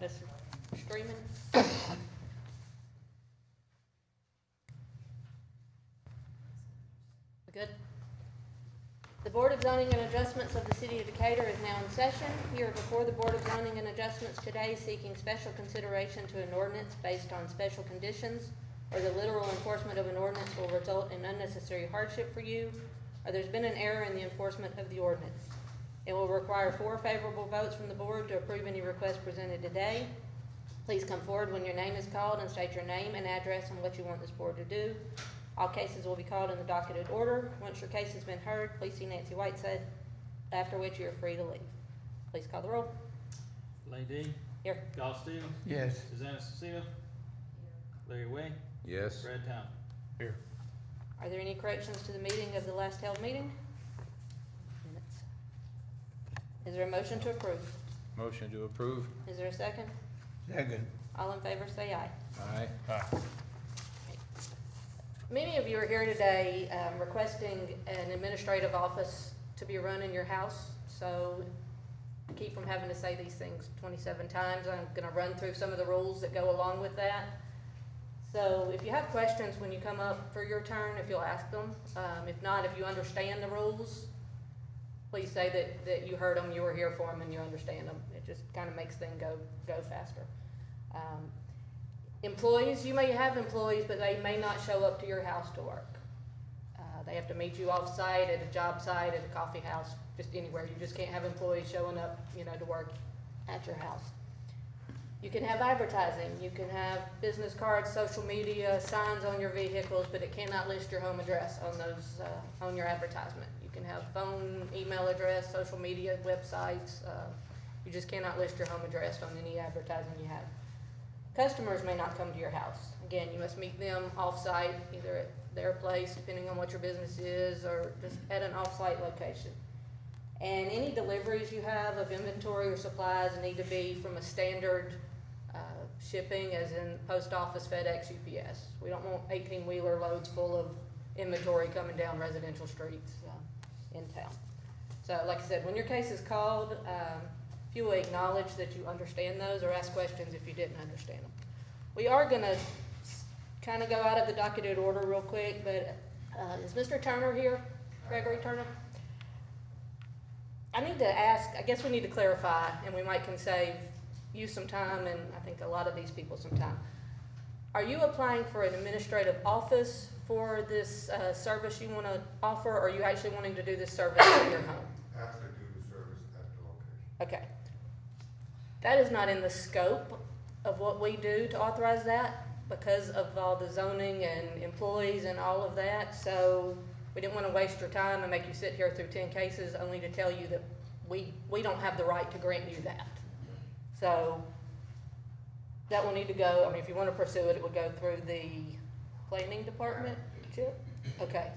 Got us streaming. Good. The Board of Zoning and Adjustments of the City of Decatur is now in session. Here before the Board of Zoning and Adjustments today seeking special consideration to an ordinance based on special conditions, or the literal enforcement of an ordinance will result in unnecessary hardship for you, or there's been an error in the enforcement of the ordinance. It will require 4 favorable votes from the board to approve any request presented today. Please come forward when your name is called and state your name and address and what you want this board to do. All cases will be called in the docketed order. Once your case has been heard, please see Nancy Whiteside, after which you are free to leave. Please call the roll. Lane D. Here. Goss Stevens. Yes. Susanna Cecilia. Larry Way. Yes. Brad Town. Here. Are there any corrections to the meeting of the last held meeting? Minutes. Is there a motion to approve? Motion to approve. Is there a second? Second. All in favor say aye. Aye. Aye. Many of you are here today requesting an administrative office to be run in your house. So to keep from having to say these things 27 times, I'm going to run through some of the rules that go along with that. So if you have questions when you come up for your turn, if you'll ask them. If not, if you understand the rules, please say that you heard them, you were here for them, and you understand them. It just kind of makes things go faster. Employees, you may have employees, but they may not show up to your house to work. They have to meet you off-site, at a job site, at a coffee house, just anywhere. You just can't have employees showing up, to work at your house. You can have advertising. You can have business cards, social media, signs on your vehicles, but it cannot list your home address on those, on your advertisement. You can have phone, email address, social media, websites. You just cannot list your home address on any advertising you have. Customers may not come to your house. Again, you must meet them off-site, either at their place, depending on what your business is, or just at an off-site location. And any deliveries you have of inventory or supplies need to be from a standard shipping, as in post office, FedEx, UPS. We don't want 18-wheeler loads full of inventory coming down residential streets in town. So like I said, when your case is called, if you will acknowledge that you understand those, or ask questions if you didn't understand them. We are going to kind of go out of the docketed order real quick, but is Mr. Turner here? Gregory Turner? I need to ask, I guess we need to clarify, and we might can save you some time, and I think a lot of these people some time. Are you applying for an administrative office for this service you want to offer, or are you actually wanting to do this service at your home? Actually do the service at the location. Okay. That is not in the scope of what we do to authorize that because of all the zoning and employees and all of that. So we didn't want to waste your time and make you sit here through 10 cases only to tell you that we don't have the right to grant you that. So that will need to go, I mean, if you want to pursue it, it would go through the planning department, Chip? Okay.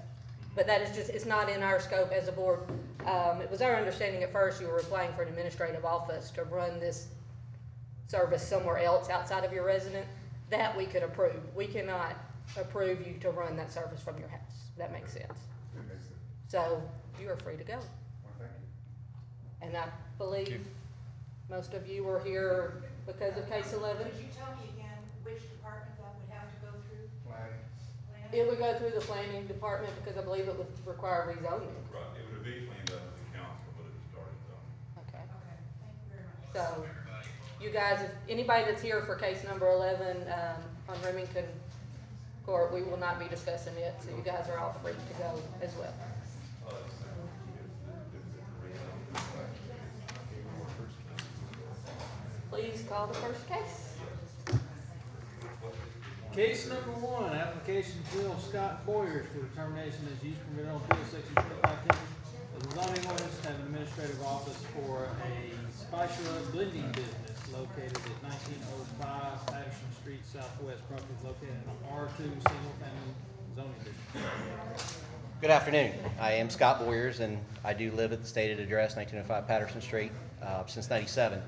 But that is just, it's not in our scope as a board. It was our understanding at first you were applying for an administrative office to run this service somewhere else outside of your resident. That we could approve. We cannot approve you to run that service from your house. That makes sense. It makes sense. So you are free to go. Well, thank you. And I believe most of you were here because of case 11. Could you tell me again which department that would have to go through? Planning. Planning? It would go through the planning department because I believe it would require rezoning. Right, it would be cleaned up with the council, but it started though. Okay. Okay, thank you very much. So, you guys, if anybody that's here for case number 11 on Remington Court, we will not be discussing it, so you guys are all free to go as well. Please call the first case. Case number 1, application to fill Scott Boyers for determination as use permitted on Field Section 2510 of the zoning ordinance to have an administrative office for a spatula blending business located at 1905 Patterson Street Southwest, property located in an R2 single-family zoning district. Good afternoon. I am Scott Boyers, and I do live at the stated address, 1905 Patterson Street, since '97.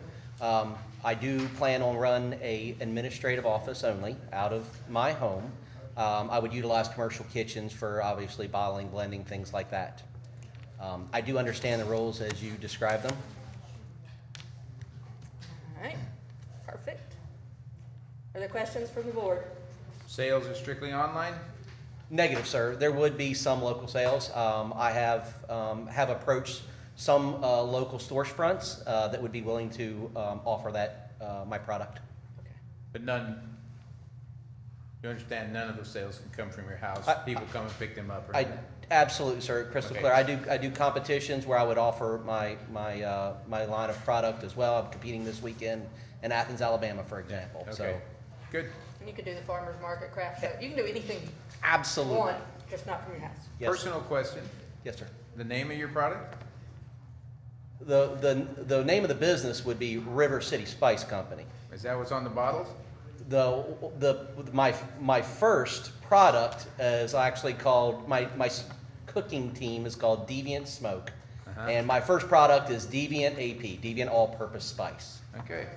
I do plan on running a administrative office only out of my home. I would utilize commercial kitchens for obviously bottling, blending, things like that. I do understand the rules as you describe them. All right. Perfect. Are there questions from the board? Sales are strictly online? Negative, sir. There would be some local sales. I have approached some local storefronts that would be willing to offer that, my product. Okay. But none, you understand, none of those sales can come from your house? People come and pick them up or I, anything? absolutely, sir. Crystal Okay. clear. I do competitions where I would offer my line of product as well. I'm competing this weekend in Athens, Alabama, for example. So, Okay, good. And you could do the farmer's market craft show. You can do anything you absolutely. want, just not from your house. Yes, Personal question, yes, sir. the name of your product? The name of the business would be River City Spice Company. Is that what's on the bottles? My first product is actually called, my cooking team is called Deviant Smoke. Uh-huh. And my first product is Deviant AP, Deviant All-Purpose Spice. Okay.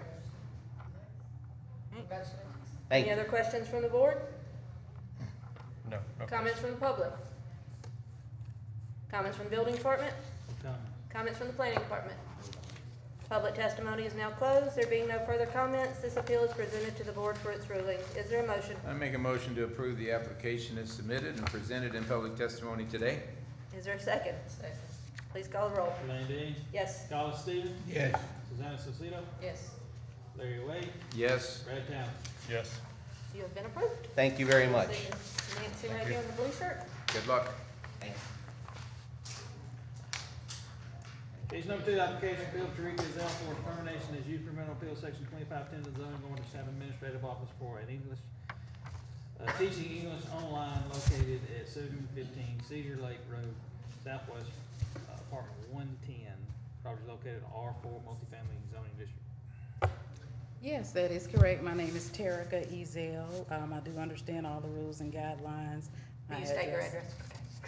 Thank Any you. other questions from the board? No. Comments from the public? Comments from the building department? Comment. Comments from the planning department? Public testimony is now closed. There being no further comments, this appeal is presented to the board for its ruling. Is there a motion? I make a motion to approve the application as submitted and presented in public testimony today. Is there a second? Second. Please call the roll. Elaine Dean, Yes. Colin Stevens, Yes. Susanna Salcedo, Yes. Larry Wade, Yes. Brad Townsend. Yes. You have been approved. Thank you very much. Nancy right here in the blue shirt. Good luck. Case number 2, application appeal to Teresa Zell for termination as youth criminal appeal, section 2510 of the zoning ordinance to have administrative office for an English, teaching English online located at 715 Cedar Lake Road, Southwest, apartment 110. Property is located in R4 multifamily zoning district. Yes, that is correct. My name is Terica Ezel. I do understand all the rules and guidelines. Will My you state your address- address?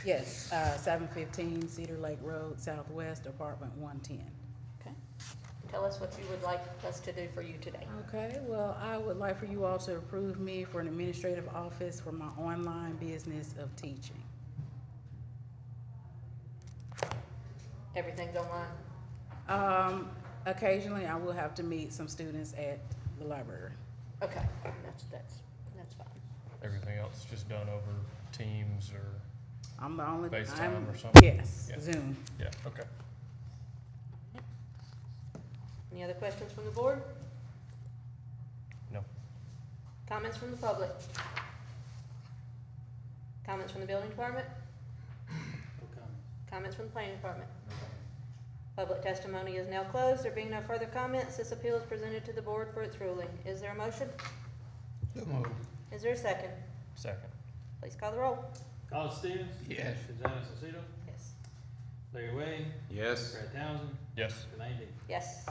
Yes, 715 Cedar Lake Road, Southwest, apartment 110. Okay. Tell us what you would like us to do for you today. Okay, well, I would like for you all to approve me for an administrative office for my online business of teaching. Everything's online. Occasionally, I will have to meet some students at the library. Okay, that's fine. Everything else just done over Teams or, I'm the only. FaceTime I'm- or something? Yes, Yeah. Zoom. yeah, okay. Any other questions from the board? No. Comments from the public? Comments from the building department? No comment. Comments from the planning department? Public testimony is now closed. There being no further comments, this appeal is presented to the board for its ruling. Is there a motion? So moved. Is there a second? Second. Please call the roll. Colin Stevens, Yes. Susanna Salcedo, Yes. Larry Wade, Yes. Brad Townsend, Yes. Elaine Dean. Yes.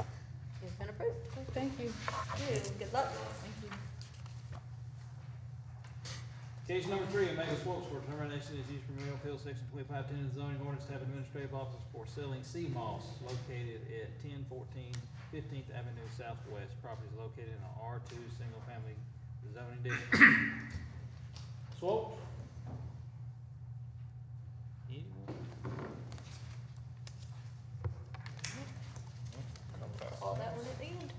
You've been approved. Thank you. Good luck. Thank you. Case number 3, Omega Sports for termination is used for criminal appeal, section 2510 of the zoning ordinance to have administrative office for selling sea moss located at 1014 15th Avenue Southwest. Property is located in an R2 single family zoning district. Swope? Anyone? Call that one at the end.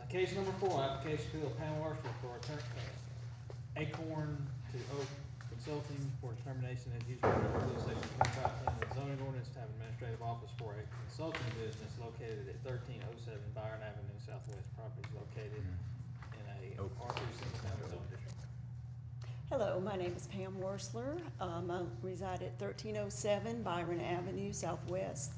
Case number 4, application to Pam Worcester for Acorn to Oak Consulting for determination as used for criminal appeal, section 2510 of the zoning ordinance to have administrative office for a consulting business located at 1307 Byron Avenue Southwest. Property is located in a R2 single family zoning district. Hello, my name is Pam Worsler. I reside at 1307 Byron Avenue Southwest,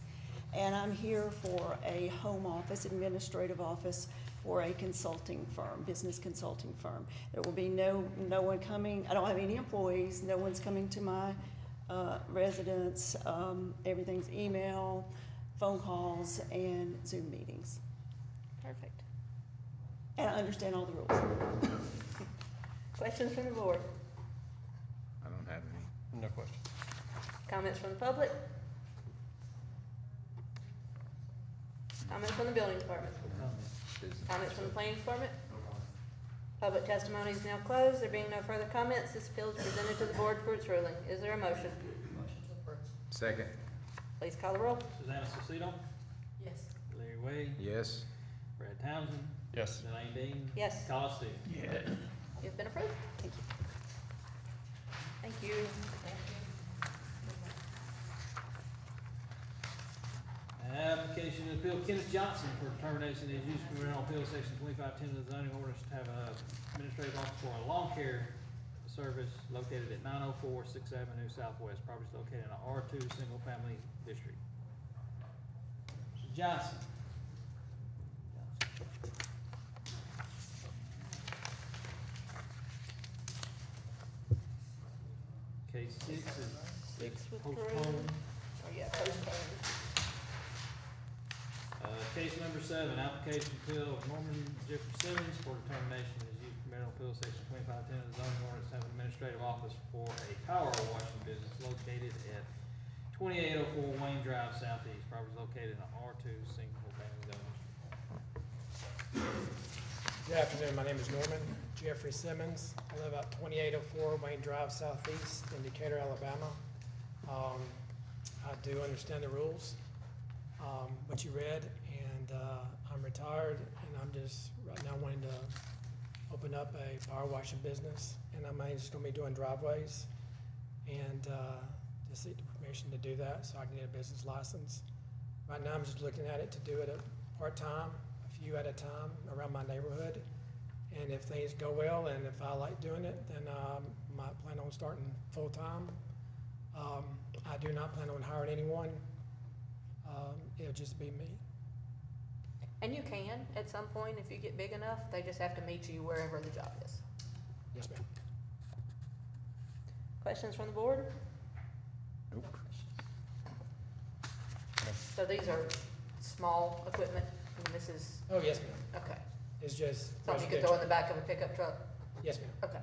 and I'm here for a home office, administrative office for a consulting firm, business consulting firm. There will be no one coming. I don't have any employees. No one's coming to my residence. Everything's email, phone calls, and Zoom meetings. Perfect. And I understand all the rules. Questions from the board? I don't have any. No question. Comments from the public? Comments from the building department? Comments from the planning department? Public testimony is now closed. There being no further comments, this appeal is presented to the board for its ruling. Is there a motion? Second. Please call the roll. Susanna Salcedo, Yes. Wade, Yes. Brad Townsend, Yes. Elaine Dean. Yes. Colin Stevens. Yeah. You've been approved. Thank you. Thank you. Application to appeal Kenneth Johnson for termination of his use permit on appeal section 2510 of the zoning ordinance to have a administrative office for a lawn care service located at 904 6th Avenue Southwest. Property is located in a R2 single family district. Mr. Johnson. Case 6 is Six withdrew. postponed. Oh, yeah, postponed. Case number 7, application appeal of Norman Jeffrey Simmons for determination of his use permit on appeal section 2510 of the zoning ordinance to have an administrative office for a power washing business located at 2804 Wayne Drive Southeast. Property is located in an R2 single family zone. Good afternoon, my name is Norman Jeffrey Simmons. I live at 2804 Wayne Drive Southeast in Decatur, Alabama. I do understand the rules, what you read, and I'm retired, and I'm just right now wanting to open up a power washing business, and I'm just gonna be doing driveways, and just seek the permission to do that so I can get a business license. Right now, I'm just looking at it to do it at part-time, a few at a time around my neighborhood. And if things go well and if I like doing it, then I might plan on starting full-time. I do not plan on hiring anyone. It'll just be me. And you can, at some point, if you get big enough, they just have to meet you wherever the job is. Yes, ma'am. Questions from the board? Nope. So these are small equipment, and this is, Oh, yes, ma'am. okay. It's just Something you could throw in the back of a pickup truck? Yes, ma'am. Okay.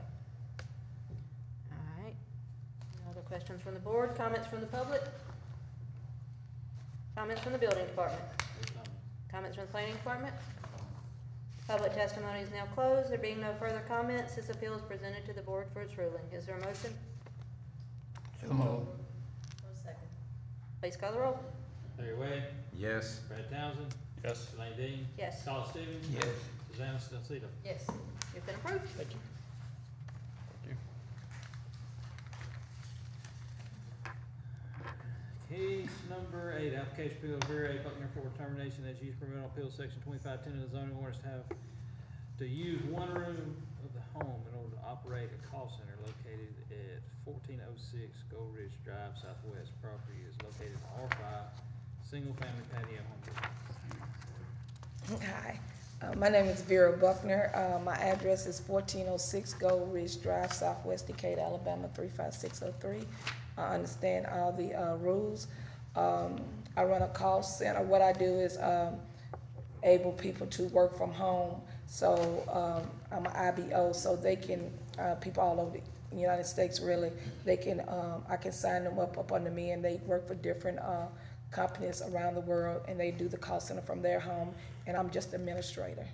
All right. No other questions from the board? Comments from the public? Comments from the building department? There's none. Comments from the planning department? Public testimony is now closed. There being no further comments, this appeal is presented to the board for its ruling. Is there a motion? Please call the roll. Larry Wade, Yes. Brad Townsend, Yes. Elaine Dean. Yes. Colin Stevens. Yes. Susanna Stencito. Yes. You've been approved. Thank you. Thank you. Case number 8, application appeal of Vera A. Buckner for termination as use permit on appeal section 2510 of the zoning ordinance to use one room of the home in order to operate a call center located at 1406 Gold Ridge Drive Southwest. Property is located in R5, single family patio home district. Hi, my name is Vera Buckner. My address is 1406 Gold Ridge Drive, Southwest Decatur, Alabama 35603. I understand all the rules. I run a call center. What I do is able people to work from home. So I'm an IBO, so they can, people all over the United States really, they can, I can sign them up under me, and they work for different companies around the world, and they do the call center from their home, and I'm just administrator.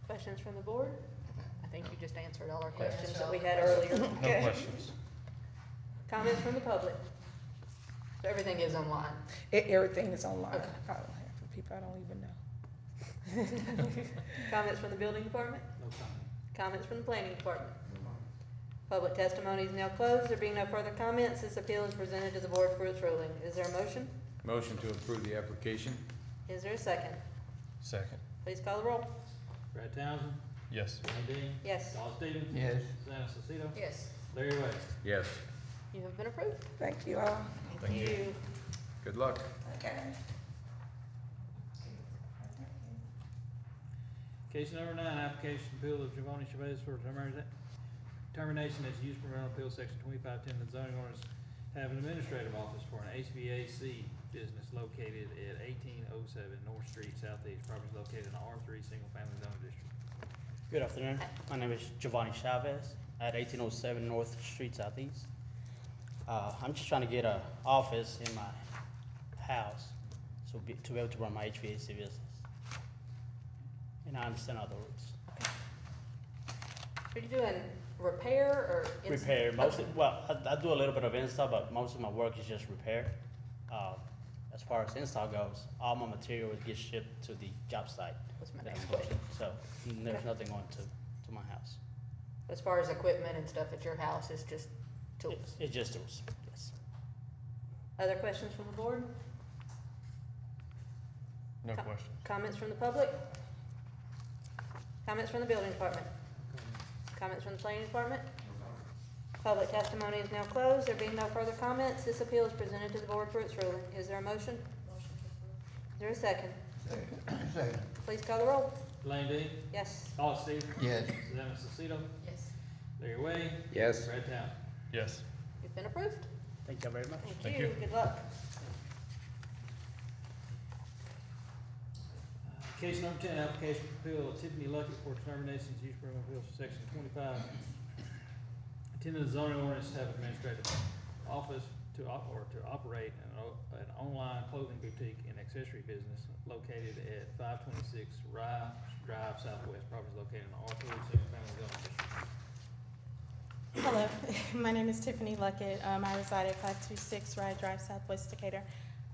Questions from the board? I think you just answered all our questions that we had earlier. No questions. Comments from the public? So everything is online. Everything is online. Okay. I don't have for people I don't even know. Comments from the building department? No comment. Comments from the planning department? Public testimony is now closed. There being no further comments, this appeal is presented to the board for its ruling. Is there a motion? Motion to approve the application? Is there a second? Second. Please call the roll. Brad Townsend, Yes. Elaine Dean. Yes. Colin Stevens. Yes. Susanna Stencito. Yes. Larry Wade. Yes. You have been approved. Thank you all. Thank you. Good luck. Okay. Case number 9, application appeal of Giovanni Chavez for termination as use permit on appeal section 2510 of the zoning ordinance to have an administrative office for an HVAC business located at 1807 North Street Southeast. Property is located in the R3 single family zone district. Good afternoon. My name is Giovanni Chavez at 1807 North Street Southeast. I'm just trying to get an office in my house to be able to run my HVAC business. And I understand all the rules. Are you doing repair or? Repair, well, I do a little bit of install, but most of my work is just repair. as far as install goes, all my material would get shipped to the job site. Was my that next I'm going. question. So there's Okay. nothing going to my house. As far as equipment and stuff at your house, it's just tools. It's just tools, yes. Other questions from the board? No Co- questions. Comments from the public? Comments from the building department? Comments from the planning department? Public testimony is now closed. There being no further comments, this appeal is presented to the board for its ruling. Is there a motion? Is there a second? Second. Please call the roll. Blaine Dean, Yes. Colin Stevens. Yes. Susanna Susido, Yes. Larry Way, Yes. Brad Town. Yes. You've been approved. Thank you very much. Thank you. Good luck. Case number 10, application for appeal of Tiffany Luckett for termination of use permit appeals for section 25. Attending the zoning ordinance to have administrative office to operate an online clothing boutique and accessory business located at 526 Rye Drive Southwest. Property is located in the R3 Single Family Zoning District. Hello, my name is Tiffany Luckett. I reside at 526 Rye Drive, Southwest Decatur.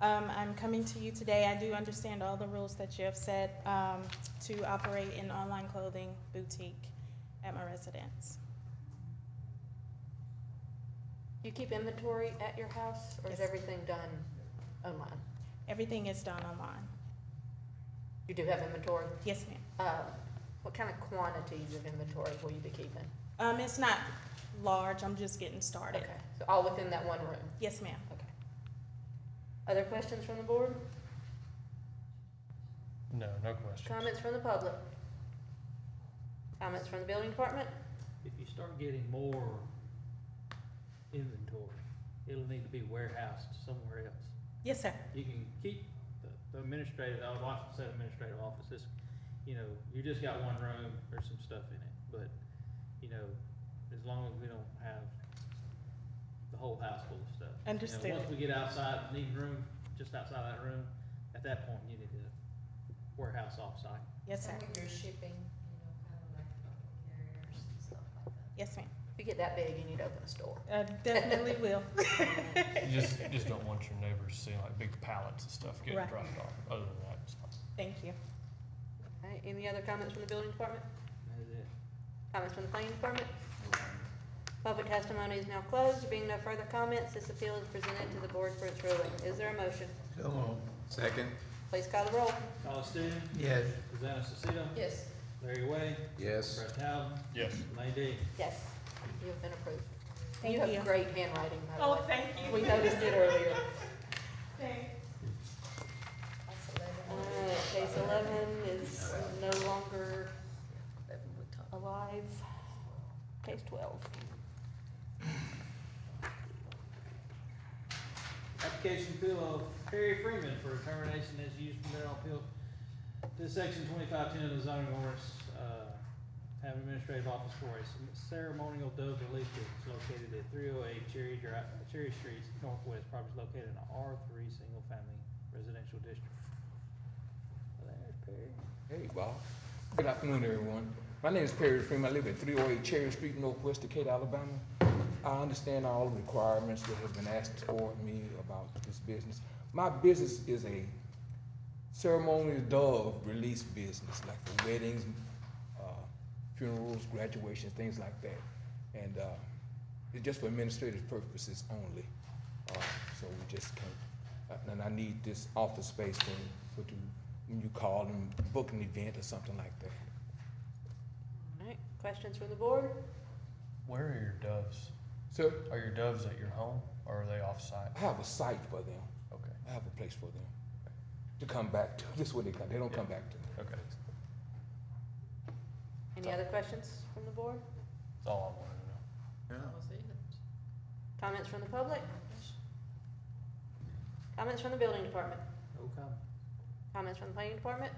I'm coming to you today. I do understand all the rules that you have set to operate an online clothing boutique at my residence. You keep inventory at your house, or is Yes. everything done online? Everything is done online. You do have inventory? Yes, ma'am. What kind of quantities of inventory will you be keeping? It's not large. I'm just getting started. Okay, so all within that one room? Yes, ma'am. Okay. Other questions from the board? No, no questions. Comments from the public? Comments from the building department? If you start getting more inventory, it'll need to be warehoused somewhere else. Yes, sir. You can keep the administrative, I would like to say administrative offices, you know, you just got one room, there's some stuff in it, but, you know, as long as we don't have the whole house full of stuff. You know, Understood. once we get outside, need room, just outside that room, at that point, you need a warehouse off-site. Yes, sir. You're shipping, kind of like carriers and stuff like that. Yes, ma'am. If you get that big, you need to open a store. Definitely will. You just don't want your neighbors seeing like big pallets of stuff getting Right. dropped off. Other than that, it's fine. Thank you. Okay, any other comments from the building department? That is it. Comments from the planning department? Public testimony is now closed. There being no further comments, this appeal is presented to the board for its ruling. Is there a motion? So moved. Second. Please call the roll. Colin Stevens, Yes. Susanna Susido, Yes. Larry Way, Yes. Brad Town, Yes. Lane Dean. Yes, you have been approved. Thank You you. have great handwriting, by the Oh, way. thank you. We noticed it earlier. Thanks. Case 11 is no longer alive. Case 12. Application appeal of Perry Freeman for termination as used permit on appeal to section 2510 of the zoning ordinance, have administrative office for a ceremonial dove relief business located at 308 Cherry Street Northwest. Property is located in an R3 single family residential district. There's Perry. Hey, Bob. Good afternoon, everyone. My name is Perry Freeman. I live at 308 Cherry Street, Northwest Decatur, Alabama. I understand all the requirements that have been asked for me about this business. My business is a ceremonial dove release business, like for weddings, funerals, graduations, things like that. And it's just for administrative purposes only. So we just can't, and I need this office space when you call and book an event or something like that. All right, questions from the board? Where are your doves? So Are your doves at your home or are they off-site? I have a site for them. Okay. I have a place for them to come back to. This is where they come. They don't come back to me. Okay. Any other questions from the board? That's all I wanted to know. Comments from the public? Comments from the building department? No comment. Comments from the planning department?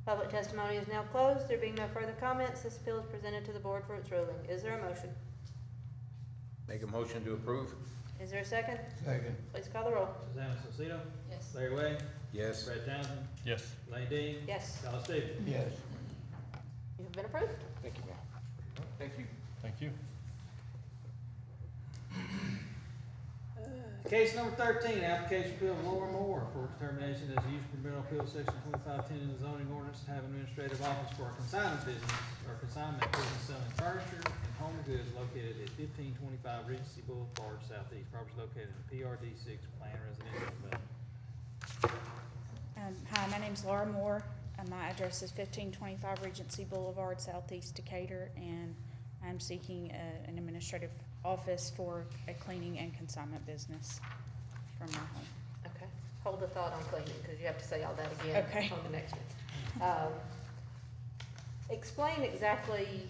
Public testimony is now closed. There being no further comments, this appeal is presented to the board for its ruling. Is there a motion? Make a motion to approve? Is there a second? Second. Please call the roll. Susanna Susido, Yes. Larry Way, Yes. Brad Townsend, Yes. Lane Dean, Yes, Colin Stevens. Yes. you have been approved. Thank you, ma'am. Thank you. Thank you. Case number 13, application appeal of Laura Moore for determination as a use permit on appeal section 2510 in the zoning ordinance to have an administrative office for a consignment business selling furniture and home goods located at 1525 Regency Boulevard Southeast. Property located in the PRD 6 Plan Residential Development. Hi, my name's Laura Moore, and my address is 1525 Regency Boulevard, Southeast Decatur, and I'm seeking an administrative office for a cleaning and consignment business from my home. Okay, hold the thought on cleaning, because you have to say all that again Okay. on the next one. Explain exactly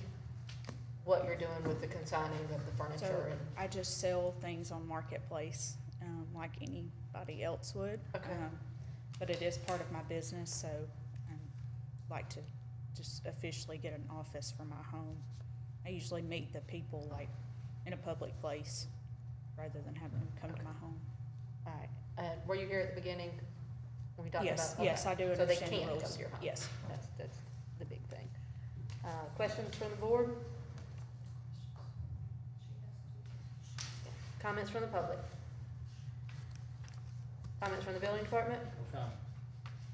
what you're doing with the consigning of the furniture So and. I just sell things on Marketplace, like anybody else would. Okay. But it is part of my business, so I'd like to just officially get an office for my home. I usually meet the people like in a public place rather than having them come to my home. All right, were you here at the beginning? When we talked Yes, about? yes, okay. I do So they understand the can't come rules. to your home? Yes. That's the big thing. Questions from the board? Comments from the public? Comments from the building department? No comment.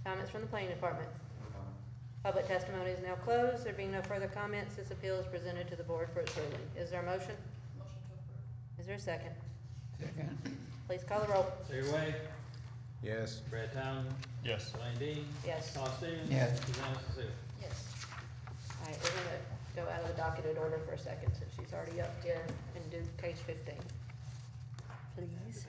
Comments from the planning department? Public testimony is now closed. There being no further comments, this appeal is presented to the board for its ruling. Is there a motion? Motion to approve. Is there a second? Second. Please call the roll. Terry Wade, Yes. Brad Townsend, Yes. Elaine Dean, Yes. Todd Stevens. Yes. Susanna Cecile. Yes. All right, we're gonna go out of the docketed order for a second since she's already up here and do case 15. Please.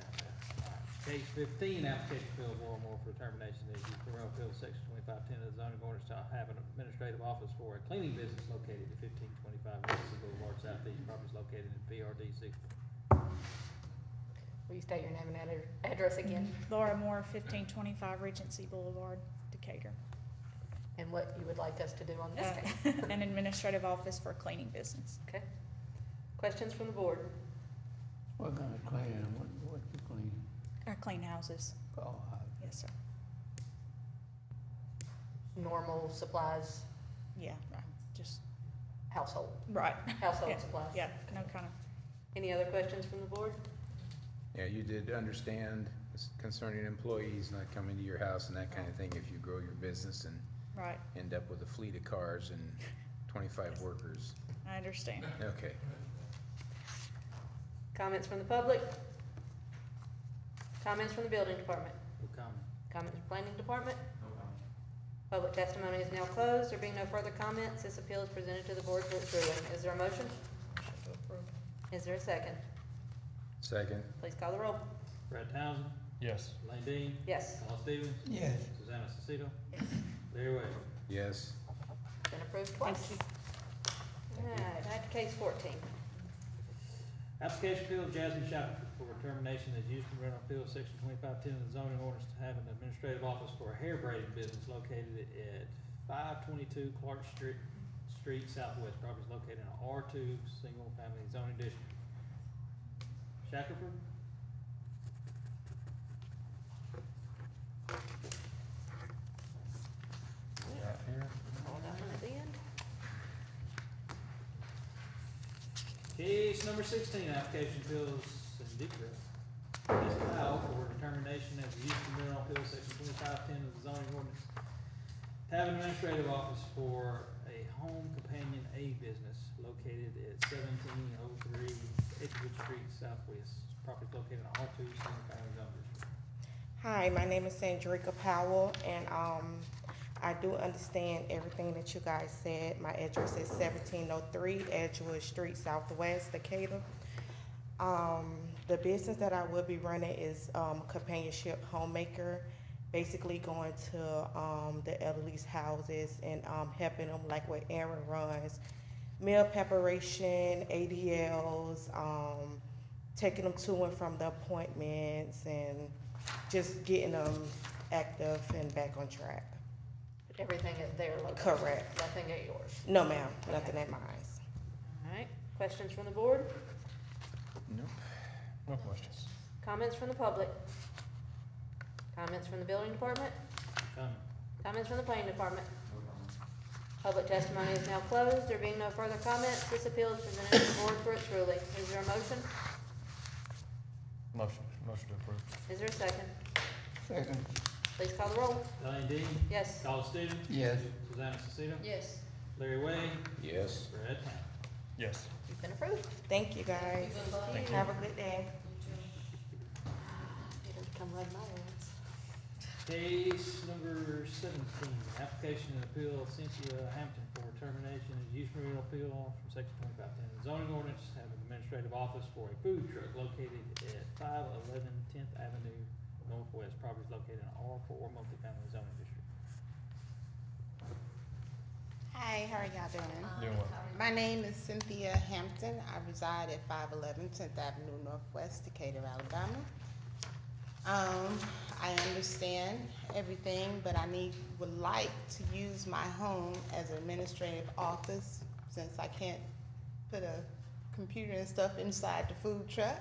Case 15, application appeal of Laura Moore for determination as use permit on appeal section 2510 of the zoning ordinance to have an administrative office for a cleaning business located at 1525 Regency Boulevard Southeast. Property is located in PRD 6. Will you state your name and address again? Laura Moore, 1525 Regency Boulevard, Decatur. And what you would like us to do on this case? An administrative office for a cleaning business. Okay. Questions from the board? What kind of cleaning, what you clean? I clean houses. Oh, Yes, sir. Normal supplies, Yeah, right. Just, household, right. household Yeah. supplies? Yeah, no kind of, Any other questions from the board? Yeah, you did understand concerning employees not coming to your house and that kind of thing if you grow your business and right. end up with a fleet of cars and 25 workers. I understand. Okay. Comments from the public? Comments from the building department? No comment. Comments from planning department? Public testimony is now closed. There being no further comments, this appeal is presented to the board for its ruling. Is there a motion? Is there a second? Second. Please call the roll. Brad Townsend, Yes. Elaine Dean, Yes, Todd Stevens. Yes. Susanna Cecile. Yes. Terry Wade. Yes. been approved twice. All right, back to case 14. Application appeal of Jasmine Shackelford for determination as use permit on appeal section 2510 of the zoning ordinance to have an administrative office for a hair braiding business located at 522 Clark Street Southwest. Property is located in a R2 single family zoning district. Shackelford? All that one at the end. Case number 16, application appeals Syndicra. Ms. Powell for determination as the use permit on appeal section 2510 of the zoning ordinance to have an administrative office for a home companion aid business located at 1703 Edgewood Street Southwest. Property located in R2 single family zone district. Hi, my name is Sandrika Powell, and I do understand everything that you guys said. My address is 1703 Edgewood Street Southwest, Decatur. The business that I will be running is companionship homemaker, basically going to the elderly's houses and helping them, like what Aaron runs, meal preparation, ADLs, taking them to and from the appointments, and just getting them active and back on track. Everything at their location? Correct. Nothing at yours? No, ma'am, Okay. nothing at mine. All right, questions from the board? Nope. No questions. Comments from the public? Comments from the building department? Comment. Comments from the planning department? Public testimony is now closed. There being no further comments, this appeal is presented to the board for its ruling. Is there a motion? Motion. Motion to approve. Is there a second? Second. Please call the roll. Diane Dean. Yes. Donna Stevens. Yes. Susanna Casito. Yes. Larry Way. Yes. Brad Townsend. Yes. You've been approved. Thank you, guys. Thank you. Have a good day. You don't come run my errands. Case number 17, application and appeal of Cynthia Hampton for termination of use permit appeal from section 2510 of the zoning ordinance, have an administrative office for a food truck located at 511 10th Avenue Northwest. Property is located in R4 multifamily zoning district. Hi, how are y'all doing? Doing well. My name is Cynthia Hampton. I reside at 511 10th Avenue Northwest, Decatur, Alabama. I understand everything, but I would like to use my home as an administrative office since I can't put a computer and stuff inside the food truck.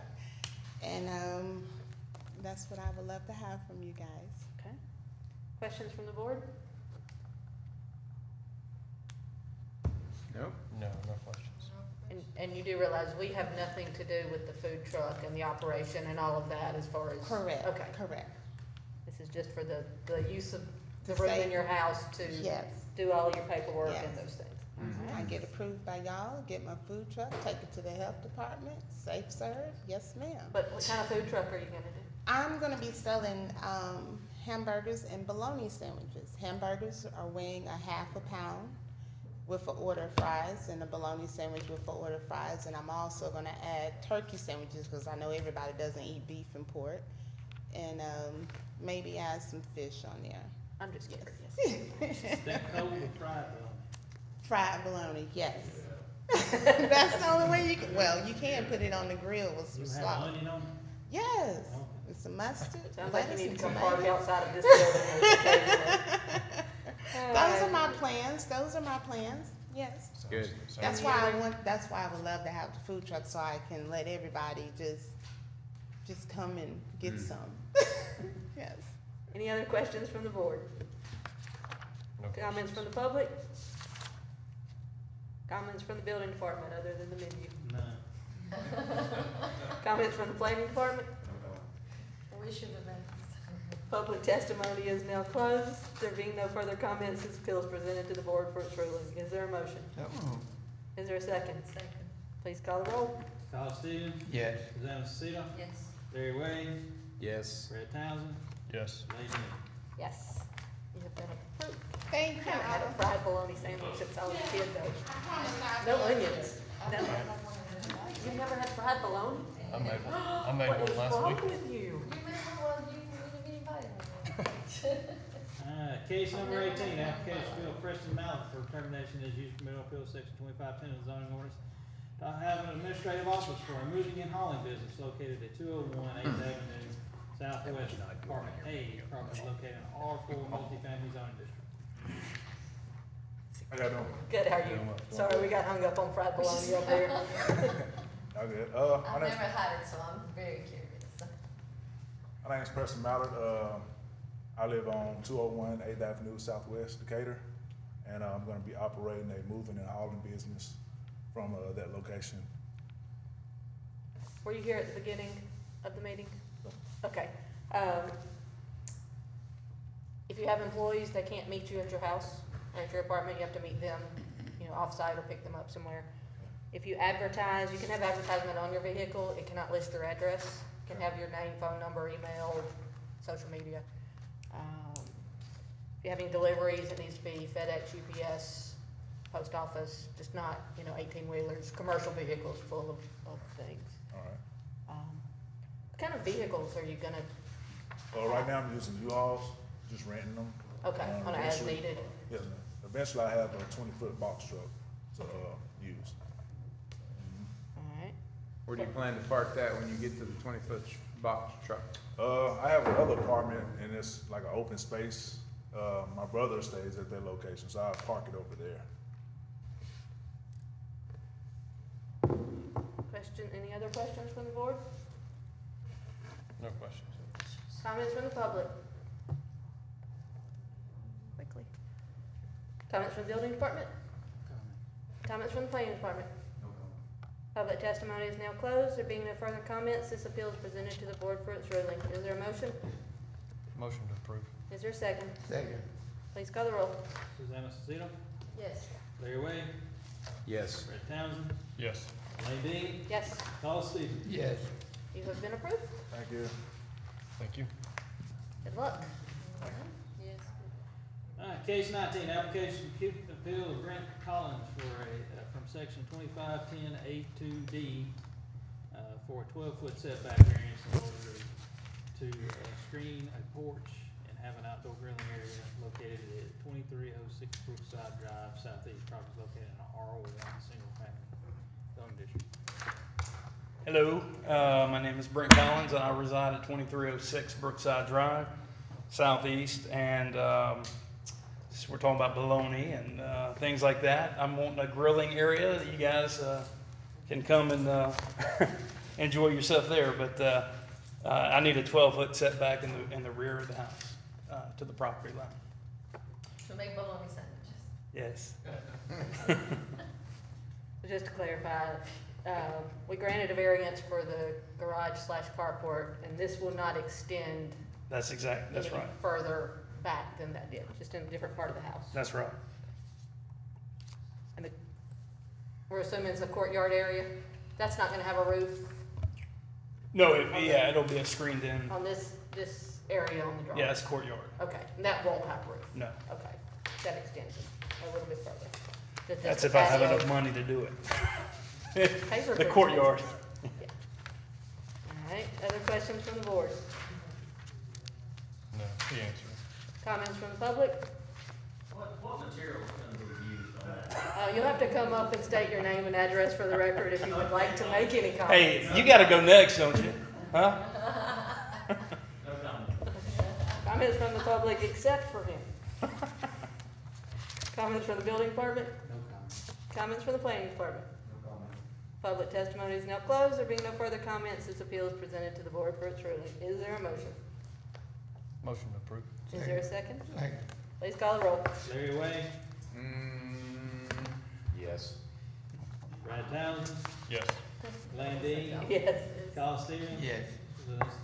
And that's what I would love to have from you guys. Okay. Questions from the board? Nope. No, no questions. And you do realize we have nothing to do with the food truck and the operation and all of that as far as? Correct, Okay. correct. This is just for the use of the To room say- in your house to Yes. do all your paperwork and Yes. those things. I get approved by y'all, get my food truck, take it to the health department, safe serve, yes ma'am. But what kind of food truck are you gonna do? I'm gonna be selling, hamburgers and bologna sandwiches. Hamburgers are weighing a half a pound with an order of fries, and a bologna sandwich with an order of fries. And I'm also gonna add turkey sandwiches, cause I know everybody doesn't eat beef and pork. And, maybe add some fish on there. I'm just curious. That cold or fried though? Fried bologna, yes. That's the only way you can, well, you can put it on the grill with some You have salt. onion on it? Yes, with some mustard, Sounds like you lettuce need and to come park tomatoes. outside of this building occasionally. Those are my plans, yes. Good. That's why I would love to have the food truck, so I can let everybody just come and get some. Yes. Any other questions from the board? No Comments from the public? Comments from the building department other than the menu? None. Comments from the planning department? We should have been. Public testimony is now closed. There being no further comments, this appeal is presented to the board for its ruling. Is there a motion? Is there a second? Second. Please call the roll. Donna Stevens. Yes. Susanna Casito. Yes. Larry Way. Yes. Brad Townsend. Yes. Lady Dean. Yes. You have been approved. Thank I haven't had a fried bologna sandwich since I was a kid though. No onions. No. You've never had fried bologna? I made one What is last wrong week. with you? Case number 18, application bill Preston Mallett for termination as use permit appeal section 2510 of the zoning ordinance. I have an administrative office for a moving and hauling business located at 201 8th Avenue Southwest, Apartment A, property located in R4 multifamily zoning district. How y'all doing? Good, how are you? Sorry, we got hung up on fried bologna up there. Y'all good? I've never had it, so I'm very curious. My name is Preston Mallard. I live on 201 8th Avenue Southwest, Decatur. And I'm gonna be operating a moving and hauling business from that location. Were you here at the beginning of the meeting? Okay. If you have employees that can't meet you at your house or at your apartment, you have to meet them, off-site or pick them up somewhere. If you advertise, you can have advertisement on your vehicle. It cannot list your address. It can have your name, phone number, email, social media. If you have any deliveries, it needs to be FedEx, UPS, post office, just not, 18-wheelers, commercial vehicles full of things. All right. What kind of vehicles are you gonna? Right now I'm using U-Hauls, just renting them. Okay, on an as Eventually- needed. Yes, ma'am. Eventually I have a 20-foot box truck to use. Alright. Where do you plan to park that when you get to the 20-foot box truck? I have another apartment and it's like an open space. My brother stays at that location, so I park it over there. Any other questions from the board? No questions. Comments from the public? Quickly. Comments from the building department? Comments from the planning department? Public testimony is now closed. There being no further comments, this appeal is presented to the board for its ruling. Is there a motion? Motion to approve. Is there a second? Second. Please call the roll. Susanna Zito, Yes. Larry Wade, Yes. Brett Townsend, Yes. Lane Dean, Yes. Carl Stevens. Yes. You have been approved. Thank you. Thank you. Good luck. Yes. All right, case 19, application to appeal of Brent Collins for from section 2510A2D for a 12-foot setback variance in order to screen a porch and have an outdoor grilling area located at 2306 Brookside Drive, Southeast. Property is located in an R01 single-family zoning district. Hello, my name is Brent Collins, and I reside at 2306 Brookside Drive, Southeast, and we're talking about bologna and things like that. I'm wanting a grilling area that you guys can come and enjoy yourself there, but I need a 12-foot setback in the rear of the house to the property line. To make bologna sandwiches. Yes. Just to clarify, we granted a variance for the garage/carport, and this will not extend That's any right. further back than that did, just in a different part of the house. That's right. And we're assuming it's a courtyard area? That's not gonna have a roof No, it'll be a screened in. on this area on the drawing? Yeah, it's courtyard. Okay, and that won't have a roof? No. Okay, that extends it a little bit further. That's if I have enough money to do it. The courtyard. All right, other questions from the board? No, he answered. Comments from the public? What material is going to be used on that? You'll have to come up and state your name and address for the record if you would like to make any comments. Hey, you gotta go next, don't you? Huh? No comment. Comments from the public except for him. Comments from the building department? No comment. Comments from the planning department? No comment. Public testimony is now closed. There being no further comments, this appeal is presented to the board for its ruling. Is there a motion? Motion to approve. Is there a second? Second. Please call the roll. Larry Wade, Yes. Brad Townsend, Yes. Lane Dean, Yes. Carl Stevens. Yes.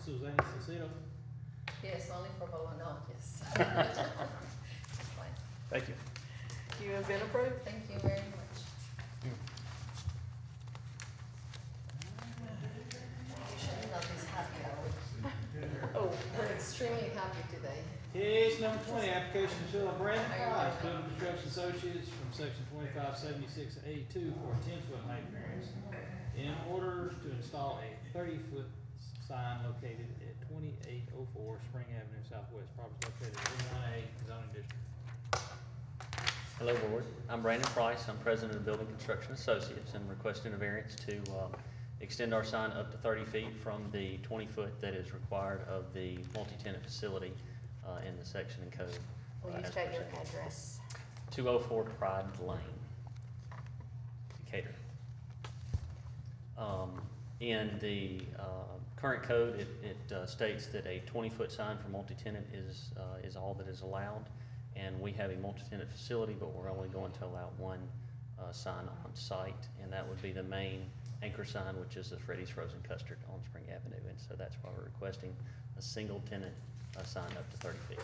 Susanna Zito. Yes, only for bologna, yes. That's fine. Thank you. You have been approved. Thank you very much. Usually not this happy hour. Oh, We're extremely happy today. Case number 20, application to fill a Brandon Price, Building Construction Associates from section 2576A2 for a 10-foot height variance in order to install a 30-foot sign located at 2804 Spring Avenue Southwest. Property located in 1A zoning district. Hello, Board. I'm Brandon Price. I'm president of Building Construction Associates and requesting a variance to extend our sign up to 30 feet from the 20-foot that is required of the multi-tenant facility in the section and code. will you as state your presented. address? 204 Pride Lane, Decatur. In the current code, it states that a 20-foot sign for multi-tenant is all that is allowed. And we have a multi-tenant facility, but we're only going to allow one sign on site, and that would be the main anchor sign, which is the Freddy's Frozen Custard on Spring Avenue. And so that's why we're requesting a single tenant sign up to 30 feet.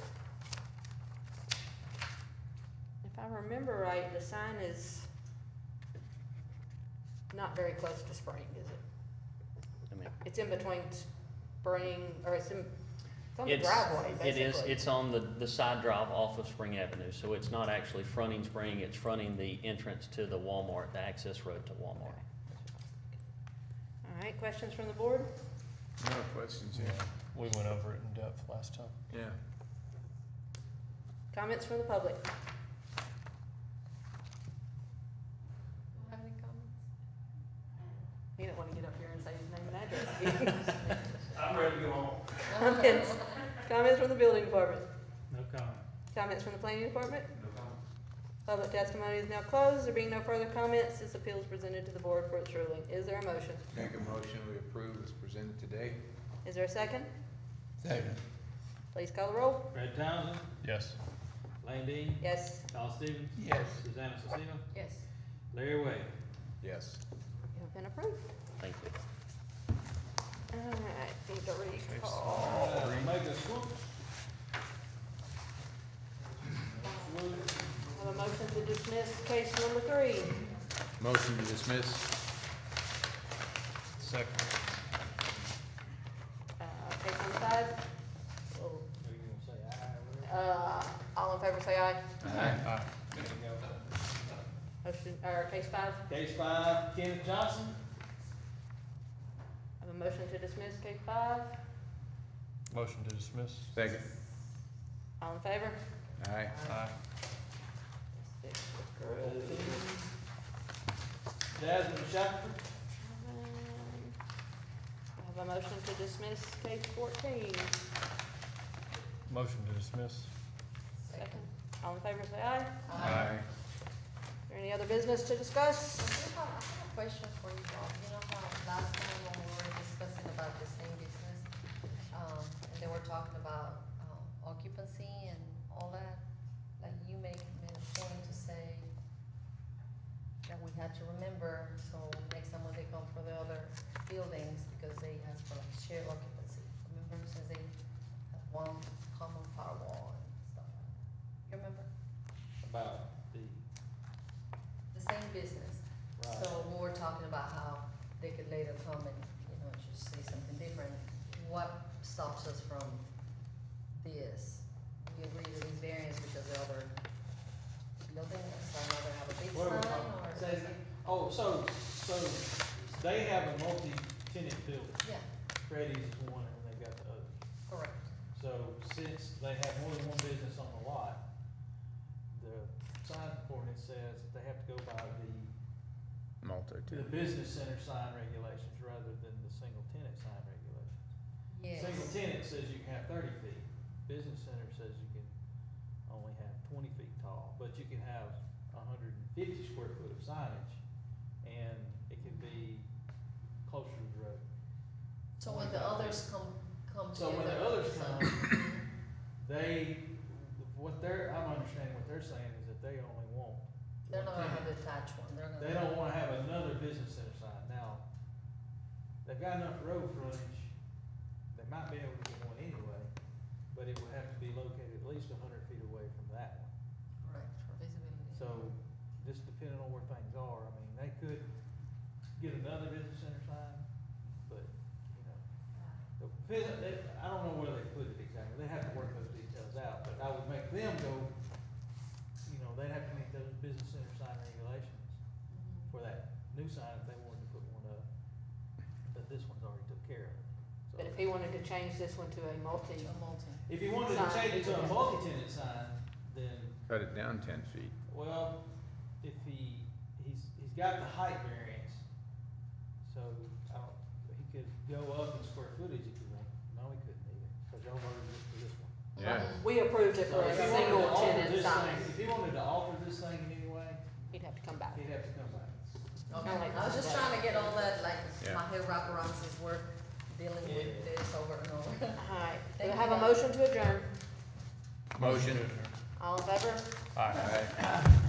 If I remember right, the sign is not very close to Spring, is it? I mean, It's in between Spring, or it's on the driveway, basically. It's on the side drive off of Spring Avenue, so it's not actually fronting Spring, it's fronting the entrance to the Walmart, the access road to Walmart. All right, questions from the board? No questions, Yeah, we went over it in depth last time. Yeah. Comments from the public? Have any comments? You don't want to get up here and say his name and address. I'm ready to go home. Comments from the building department? No comment. Comments from the planning department? No comment. Public testimony is now closed. There being no further comments, this appeal is presented to the board for its ruling. Is there a motion? Make a motion, we approve as presented today. Is there a second? Second. Please call the roll. Brad Townsend, Yes. Lane Dean, Yes. Carl Stevens, Yes. Susanna Zito, Yes. Larry Wade. Yes. You have been approved. Thank you. All right, need to recall. Make a swoop. Have a motion to dismiss case number 3. Motion to dismiss. Second. Case number 5. All in favor say aye. Aye. Motion, or case 5. Case 5, Kenneth Johnson. Have a motion to dismiss case 5. Motion to dismiss. Second. All in favor? Aye. Aye. 6 approved. Jasmine Shackelford. Have a motion to dismiss case 14. Motion to dismiss. Second. All in favor say aye. Aye. Is there any other business to discuss? I have a question for you, Bob. You know how last time when we were discussing about the same business, and they were talking about occupancy and all that, like you made a point to say that we had to remember, so next time when they come for the other buildings, because they have for like shared occupancy. Remember, since they have one common firewall and stuff. You remember? About The same business. Right. So we were talking about how they could later come and, just say something different. What stops us from this? We agree to these variants because the other building, so rather have a big What are we sign talking or? about? So they have a multi-tenant building. Yeah, Freddy's is one and they've got the other. correct. So since they have more than one business on the lot, the sign ordinance says that they have to go by the Multi-tenant. business center sign regulations rather than the single tenant sign regulations. Yes. Single tenant says you can have 30 feet. Business center says you can only have 20 feet tall, but you can have 150 square foot of signage, and it can be closer to the road. So when the others come together. So when the others so- come, I'm understanding what they're saying is that they only want. They're not one gonna tenant. detach one, they're gonna. They don't wanna have another business center sign. Now, they've got enough road frontage, they might be able to get one anyway, but it would have to be located at least 100 feet away from that one. Correct, for visibility. So, just depending on where things are, I mean, they could get another business center sign, but, I don't know where they put it exactly. They have to work those details out, but I would make them go, they'd have to meet those business center sign regulations for that new sign if they wanted to put one up, but this one's already took care of. So, But if he wanted to change this one to a multi. if you wanted to sign, change it to a he could. multi-tenant sign, then, Cut it down 10 feet. well, if he's got the height variance, so, he could go up in square footage if you want. No, he couldn't either, because y'all voted just for this one. Yeah. We approved it So for a if he wanted to single alter tenant this sign. thing- If he wanted to alter this thing in any way, He'd have to come back. he'd have to come back. Okay, I was just trying to get all that, like, Yeah. my head wrap around since we're dealing with this over and over. Alright, do Thank I you, have a guys. motion to adjourn? Motion. All in favor? Aye. Aye.